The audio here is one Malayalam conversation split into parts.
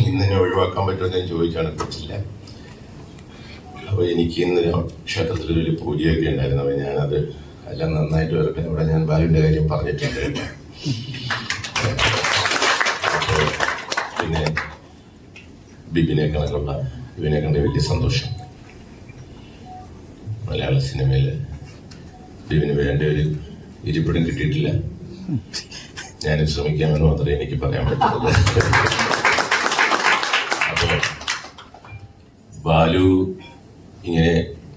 ഇന്നെ ഒഴിവാക്കാൻ പറ്റുമെന്ന് ഞാൻ ചോദിച്ചാണ് പറ്റില്ല. അപ്പോൾ എനിക്ക് ഇന്ന് ക്ഷേത്രത്തിൽ ഒരു പൂജയൊക്കെ ഉണ്ടായിരുന്നു. അപ്പോൾ ഞാനത് എല്ലാം നന്നായിട്ട് വരട്ടെ. ഇവിടെ ഞാൻ ബാലുവിൻ്റെ കാര്യം പറഞ്ഞിട്ടുണ്ട്. അപ്പോൾ പിന്നെ ബിബിനെ കണ്ട വലിയ സന്തോഷം. മലയാള സിനിമയിൽ ബിബിന് വേണ്ട ഒരു ഇരിപ്പിടം കിട്ടിയിട്ടില്ല. ഞാനും ശ്രമിക്കാമെന്ന് മാത്രമേ എനിക്ക് പറയാൻ പറ്റുള്ളൂ. അപ്പോൾ ബാലു ഇങ്ങനെ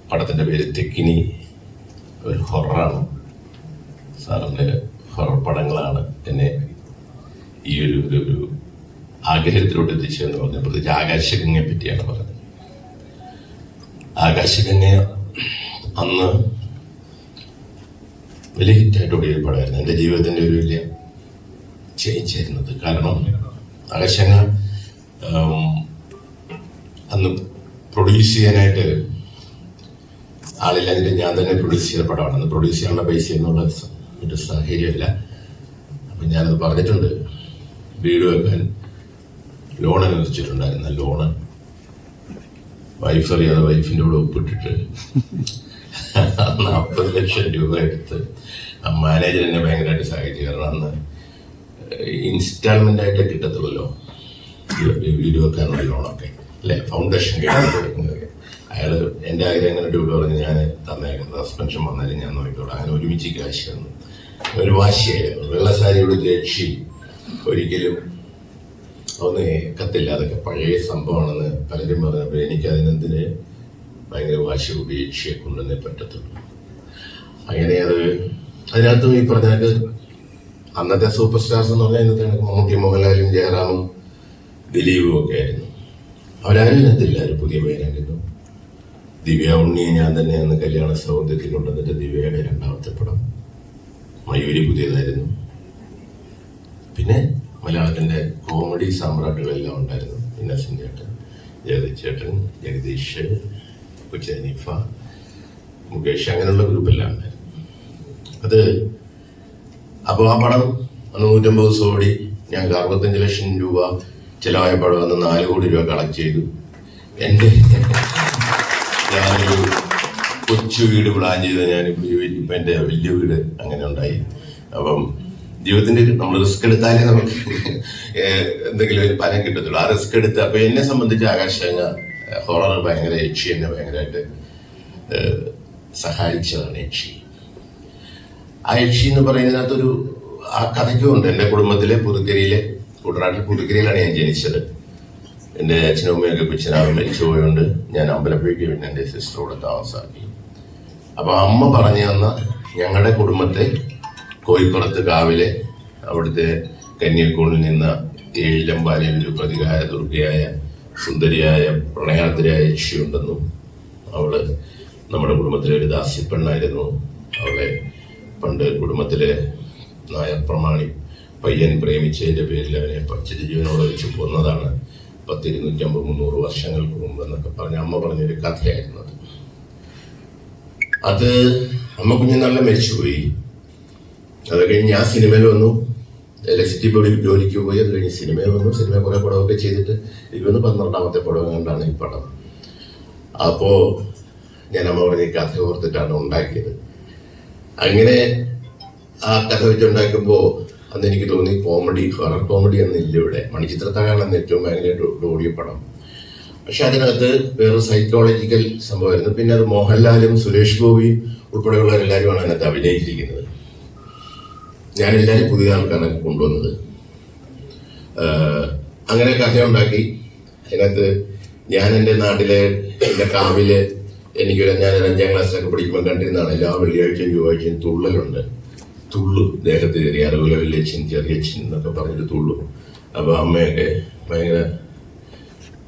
പടത്തിൻ്റെ പേര് തെക്കിനി, ഒരു ഹൊററാണ്. സാറിൻ്റെ ഹൊറർ പടങ്ങളാണ് എന്നെ ഈ ഒരു ആഗ്രഹത്തിലോട്ട് എത്തിച്ചതെന്ന് പറഞ്ഞു. പ്രത്യേകിച്ച് ആകാശഗംഗയെ പറ്റിയാണ് പറഞ്ഞത്. ആകാശഗംഗ അന്ന് വലിയ ഹിറ്റായിട്ട് ഓടിയ പടമായിരുന്നു. എൻ്റെ ജീവിതത്തിൻ്റെ ഒരു വലിയ ചേഞ്ച് ആയിരുന്നത്. കാരണം ആകാശഗംഗ അന്ന് പ്രൊഡ്യൂസ് ചെയ്യാനായിട്ട് ആളില്ലാതിട്ട് ഞാൻ തന്നെ പ്രൊഡ്യൂസ് ചെയ്ത പടമാണ്. അന്ന് പ്രൊഡ്യൂസ് ചെയ്യാനുള്ള പൈസ എന്നുള്ള ഒരു സാഹചര്യമല്ല. അപ്പം ഞാനത് പറഞ്ഞിട്ടുണ്ട്. വീട് വെക്കാൻ ലോൺ അനുവദിച്ചിട്ടുണ്ടായിരുന്ന ലോണ് വൈഫ് അറിയാതെ വൈഫിൻ്റെ കൂടെ ഒപ്പിട്ടിട്ട് 40 ലക്ഷം രൂപ എടുത്ത് മാനേജർ എന്നെ ഭയങ്കരമായിട്ട് സഹായിച്ചു. കാരണം അന്ന് ഇൻസ്റ്റാൾമെൻ്റ് ആയിട്ട് കിട്ടത്തുള്ളല്ലോ വീട് വെക്കാനുള്ള ലോണൊക്കെ അല്ലേ, ഫൗണ്ടേഷൻ കേൾക്കുന്നത്. അയാൾ എൻ്റെ ആഗ്രഹം അങ്ങനെ ഡ്യൂട്ടി പറഞ്ഞ് ഞാൻ തന്നേക്കാം, സസ്പെൻഷൻ വന്നാലും ഞാൻ നോക്കിക്കോളാം. അങ്ങനെ ഒരുമിച്ച് കാശ് തന്നു. ഒരു വാശിയായിരുന്നു. വെള്ളസാരിയോട് രക്ഷി ഒരിക്കലും ഒന്ന് ഏക്കത്തില്ല. അതൊക്കെ പഴയ സംഭവമാണെന്ന് പലരും പറഞ്ഞപ്പോൾ എനിക്കതിനെന്തിന് ഭയങ്കര വാശി ഉപേക്ഷിയെ കൊണ്ടുവന്നേ പറ്റത്തുള്ളൂ. അങ്ങനെ അതിനകത്തും ഈ പറഞ്ഞാൽ അന്നത്തെ സൂപ്പർ സ്റ്റാർസ് എന്ന് പറഞ്ഞാൽ ഇന്നത്തെ മമ്മൂട്ടി, മോഹൻലാലും, ജയറാമും, ദിലീപും ഒക്കെ ആയിരുന്നു. അവരാരും ഇതിനകത്തില്ല. ഒരു പുതിയ പേരായിരുന്നു ദിവ്യ ഉണ്ണിയെ ഞാൻ തന്നെ അന്ന് കല്യാണ സൗന്ദര്യത്തിൽ കൊണ്ടുവന്നിട്ട് ദിവ്യയുടെ 2ാമത്തെ പടം. മയൂരി പുതിയതായിരുന്നു. പിന്നെ മലയാളത്തിൻ്റെ കോമഡി സാമ്രാട്ടുകളെല്ലാം ഉണ്ടായിരുന്നു. ഇന്നസെന്റ് ചേട്ടൻ, ജഗദീഷ് ചേട്ടൻ, ജഗദീഷ്, കൊച്ചനീഫ, മുകേഷ്, അങ്ങനെയുള്ള ഗ്രൂപ്പെല്ലാം ഉണ്ടായിരുന്നു. അപ്പോൾ ആ പടം അന്ന് 150 ദിവസം ഓടി. ഞങ്ങൾക്ക് 65 ലക്ഷം രൂപ ചിലവായ പടം അന്ന് 4 കോടി രൂപ കളക്ട് ചെയ്തു. ഞാനൊരു കൊച്ചു വീട് പ്ലാൻ ചെയ്ത് ഇപ്പം എൻ്റെ വലിയ വീട് അങ്ങനെ ഉണ്ടായി. അപ്പം ജീവിതത്തിൻ്റെ നമ്മൾ റിസ്ക് എടുത്താലേ നമുക്ക് എന്തെങ്കിലും ഒരു ഫലം കിട്ടത്തുള്ളൂ. ആ റിസ്ക് എടുത്ത് അപ്പോൾ എന്നെ സംബന്ധിച്ച് ആകാശഗംഗ ഹൊറർ ഭയങ്കര യക്ഷി എന്നെ ഭയങ്കരമായിട്ട് സഹായിച്ചതാണ്. യക്ഷി, ആ യക്ഷി എന്ന് പറയുന്നതിനകത്തൊരു ആ കഥയ്ക്കുമുണ്ട്. എൻ്റെ കുടുംബത്തിലെ കുട്ടനാട്ടിൽ പുതുക്കരയിലാണ് ഞാൻ ജനിച്ചത്. എൻ്റെ അച്ഛനും അമ്മയൊക്കെ കൊച്ചിനാവും മരിച്ചു പോയതുകൊണ്ട് ഞാൻ അമ്പലപ്പുഴയ്ക്ക് പിന്നെ എൻ്റെ സിസ്റ്ററോടെ താമസാക്കി. അപ്പോൾ അമ്മ പറഞ്ഞു തന്ന ഞങ്ങളുടെ കുടുംബത്തെ കോയിപ്പുറത്ത് കാവിലെ അവിടുത്തെ കന്യാകുമാരിയിൽ നിന്ന് ഏഴിലമ്പാലയിൽ ഒരു പ്രതികാര ദുർഗയായ സുന്ദരിയായ പ്രണയാർദ്രയായ യക്ഷിയുണ്ടെന്നും അവള് നമ്മുടെ കുടുംബത്തിലെ ഒരു ദാസ്യപ്പെണ്ണായിരുന്നു. അവളെ പണ്ട് കുടുംബത്തിലെ നായർ പ്രമാണി പയ്യൻ പ്രേമിച്ചതിൻ്റെ പേരിൽ അവനെ ചിരജീവനോടെ വെച്ച് കൊന്നതാണ് 250-300 വർഷങ്ങൾക്ക് മുമ്പ് എന്നൊക്കെ പറഞ്ഞ് അമ്മ പറഞ്ഞൊരു കഥയായിരുന്നു അത്. അമ്മ കുഞ്ഞുനാളിലെ മരിച്ചുപോയി. അത് കഴിഞ്ഞ് ഞാൻ സിനിമയിൽ വന്നു. ഇലക്ട്രിസിറ്റി ബോർഡിൽ ജോലിക്ക് പോയി. അത് കഴിഞ്ഞ് സിനിമയിൽ വന്നു. സിനിമ കുറേ പടമൊക്കെ ചെയ്തിട്ട് 12ാമത്തെ പടം കണ്ടാണ് ഈ പടം. അപ്പോൾ ഞാൻ അമ്മ പറഞ്ഞ കഥ ഓർത്തിട്ടാണ് ഉണ്ടാക്കിയത്. അങ്ങനെ ആ കഥ വെച്ചുണ്ടാക്കുമ്പോൾ അന്ന് എനിക്ക് തോന്നി ഹൊറർ കോമഡി എന്നില്ല ഇവിടെ. മണിച്ചിത്രത്താഴാണെന്ന് ഏറ്റവും ഭയങ്കരമായിട്ട് ഓടിയ പടം. പക്ഷെ അതിനകത്ത് വേറെ സൈക്കോളജിക്കൽ സംഭവമായിരുന്നു. പിന്നെ അത് മോഹൻലാലും സുരേഷ് ഗോപിയും ഉൾപ്പെടെയുള്ളവരെല്ലാവരുമാണ് അതിനകത്ത് അഭിനയിച്ചിരിക്കുന്നത്. ഞാൻ എല്ലാവരും പുതിയ ആൾക്കാരാണ് കൊണ്ടുവന്നത്. അങ്ങനെ കഥയുണ്ടാക്കി. അതിനകത്ത് ഞാൻ എൻ്റെ നാട്ടിലെ എൻ്റെ കാവില് ഞാൻ 5ാം ക്ലാസ്സിലൊക്കെ പഠിക്കുമ്പോൾ കണ്ടിരുന്നതാണ് എല്ലാ വെള്ളിയാഴ്ചയും ചൊവ്വാഴ്ചയും തുള്ളലുണ്ട്. തുള്ളു ദേഹത്ത് കയറി അറിവില വലിയച്ഛൻ ചെറിയച്ഛൻ എന്നൊക്കെ പറഞ്ഞിട്ട് തുള്ളു. അപ്പോൾ അമ്മയൊക്കെ ഭയങ്കര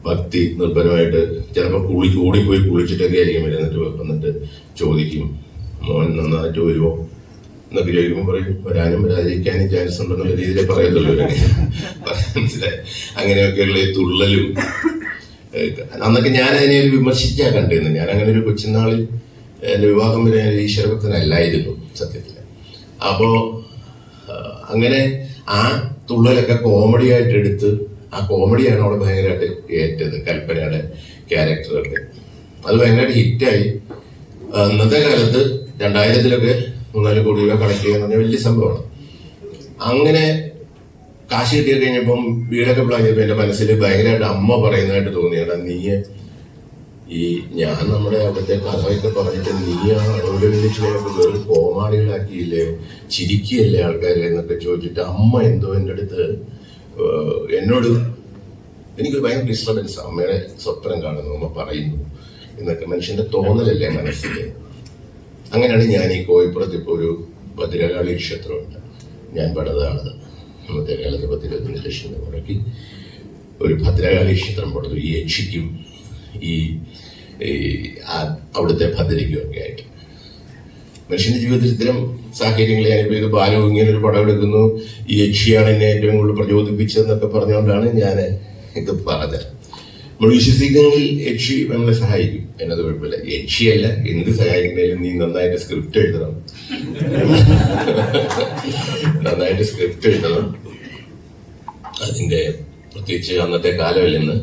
ഭക്തി നിർഭരമായിട്ട് ചിലപ്പോൾ ഓടിപ്പോയി കുളിച്ചിട്ടൊക്കെ ആയിരിക്കും വന്നിട്ട് ചോദിക്കും, മോൻ നന്നായിട്ട് വരുമോ എന്നൊക്കെ ചോദിക്കുമ്പോൾ പറയും വരാനും വരാതിരിക്കാനും ചാൻസ് ഉണ്ടെന്നുള്ള രീതിയിലേ പറയത്തുള്ളൂ. മനസ്സിലായി? അങ്ങനെയൊക്കെയുള്ള ഈ തുള്ളലും അന്നൊക്കെ ഞാൻ അതിനെ ഒരു വിമർശിച്ചാൽ കണ്ടിരുന്നു. ഞാൻ അങ്ങനെ ഒരു കൊച്ചുനാളിൽ എൻ്റെ വിവാഹം വരെ ഈശ്വരഭക്തനല്ലായിരുന്നു സത്യത്തിൽ. അപ്പോൾ അങ്ങനെ ആ തുള്ളലൊക്കെ കോമഡി ആയിട്ട് എടുത്ത് ആ കോമഡിയാണ് അവിടെ ഭയങ്കരമായിട്ട് ഏറ്റത്, കൽപ്പനയുടെ ക്യാരക്ടറൊക്കെ. അത് ഭയങ്കരമായിട്ട് ഹിറ്റായി. അന്നത്തെ കാലത്ത് 2000-ലൊക്കെ 3-4 കോടി രൂപ കളക്ട് ചെയ്യാന്ന് പറഞ്ഞാൽ വലിയ സംഭവമാണ്. അങ്ങനെ കാശ് കിട്ടി കഴിഞ്ഞപ്പം വീടൊക്കെ പ്ലാൻ ചെയ്തപ്പോൾ എന്റെ മനസ്സിൽ ഭയങ്കരമായിട്ട് അമ്മ പറയുന്നതായിട്ട് തോന്നിയാണ്, നീ ഞാൻ നമ്മുടെ അവിടുത്തെ കഥയൊക്കെ പറഞ്ഞിട്ട് നീ ആ റോഡ് വിളിച്ചിനൊക്കെ വെറും കോമാളികളാക്കിയില്ലേ, ചിരിക്കുകയല്ലേ ആൾക്കാരെ എന്നൊക്കെ ചോദിച്ചിട്ട് അമ്മ എന്തോ എൻ്റെ അടുത്ത് എന്നോട്, എനിക്ക് ഭയങ്കര ഡിസ്റ്റർബൻസ്, അമ്മയുടെ സ്വപ്നം കാണുന്നു, അമ്മ പറയുന്നു എന്നൊക്കെ മനുഷ്യന്റെ തോന്നലല്ലേ മനസ്സിൽ. അങ്ങനെയാണ് ഞാൻ ഈ കോഴിപ്പുറത്ത് ഇപ്പോൾ ഒരു ഭദ്രകാളി ക്ഷേത്രമുണ്ട്, ഞാൻ പണിതാണ്. അന്നത്തെ കാലത്ത് 10-25 ലക്ഷം രൂപ മുടക്കി ഒരു ഭദ്രകാളി ക്ഷേത്രം പണിതു, ഈ യക്ഷിക്കും ഈ അവിടുത്തെ ഭദ്രയ്ക്കും ഒക്കെ ആയിട്ട്. മനുഷ്യന്റെ ജീവിതത്തിൽ ഇത്തരം സാഹചര്യങ്ങൾ, ഞാനിപ്പോൾ ഇത് ബാലു ഇങ്ങനെ ഒരു പടം എടുക്കുന്നു, ഈ യക്ഷിയാണ് എന്നെ ഏറ്റവും കൂടുതൽ പ്രചോദിപ്പിച്ചതെന്നൊക്കെ പറഞ്ഞുകൊണ്ടാണ് ഞാൻ ഇത് പറഞ്ഞത്. നമ്മൾ വിശ്വസിക്കുമെങ്കിൽ യക്ഷി നമ്മളെ സഹായിക്കും, എന്നത് കുഴപ്പമില്ല. യക്ഷിയല്ല, എന്ത് സഹായിക്കണേലും നീ നന്നായിട്ട് സ്ക്രിപ്റ്റ് എഴുതണം, നന്നായിട്ട് സ്ക്രിപ്റ്റ് എഴുതണം. അതിന്റെ പ്രത്യേകിച്ച് അന്നത്തെ കാലമല്ലെന്ന്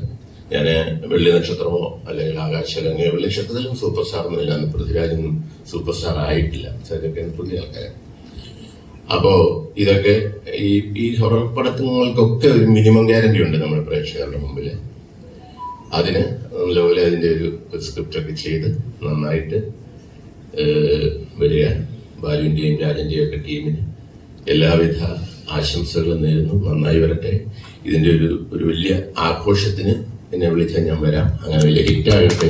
ഞാൻ വെള്ളി നക്ഷത്രമോ അല്ലെങ്കിൽ ആകാശഗംഗയോ, വെള്ളി നക്ഷത്രത്തിലും സൂപ്പർ സ്റ്റാർ ഒന്നുമില്ല, അന്ന് പൃഥ്വിരാജൊന്നും സൂപ്പർ സ്റ്റാർ ആയിട്ടില്ല, ചിലരൊക്കെ പുതിയ ആൾക്കാരാണ്. അപ്പോ ഇതൊക്കെ ഈ ഹൊറർ പടങ്ങൾക്കൊക്കെ ഒരു മിനിമം ഗ്യാരണ്ടി ഉണ്ട് നമ്മുടെ പ്രേക്ഷകരുടെ മുമ്പിൽ. അതിന് നല്ലപോലെ അതിന്റെ ഒരു സ്ക്രിപ്റ്റ് ഒക്കെ ചെയ്ത് നന്നായിട്ട് വരിക. ബാലുവിന്റെയും രാജന്റെയും ഒക്കെ ടീമിന് എല്ലാവിധ ആശംസകളും നേരുന്നു. നന്നായി വരട്ടെ. ഇതിന്റെ ഒരു വലിയ ആഘോഷത്തിന് എന്നെ വിളിച്ചാൽ ഞാൻ വരാം. അങ്ങനെ വലിയ ഹിറ്റാകട്ടെ.